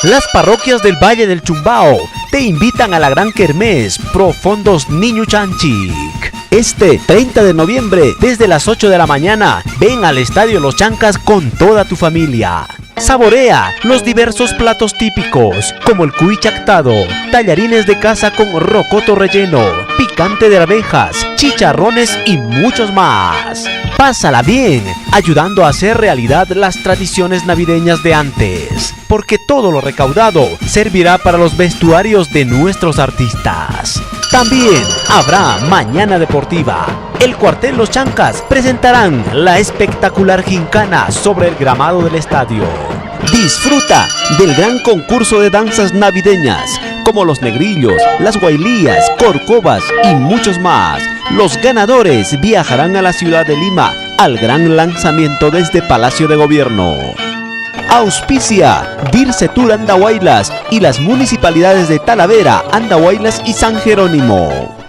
Las parroquias del Valle del Chumbao te invitan a la gran kermés Profondos Niño Chanchic. Este 30 de noviembre, desde las 8 de la mañana, ven al Estadio Los Chancas con toda tu familia. Saborea los diversos platos típicos, como el cuy chactado, tallarines de casa con rocoto relleno, picante de arvejas, chicharrones y muchos más. Pásala bien, ayudando a hacer realidad las tradiciones navideñas de antes, porque todo lo recaudado servirá para los vestuarios de nuestros artistas. También habrá Mañana Deportiva. El Cuartel Los Chancas presentarán la espectacular gincana sobre el gramado del estadio. Disfruta del gran concurso de danzas navideñas, como los negrillos, las guailías, corcovas y muchos más. Los ganadores viajarán a la ciudad de Lima al gran lanzamiento desde Palacio de Gobierno. Auspicia Dircetur Andahuaylas y las municipalidades de Talavera, Andahuaylas y San Jerónimo.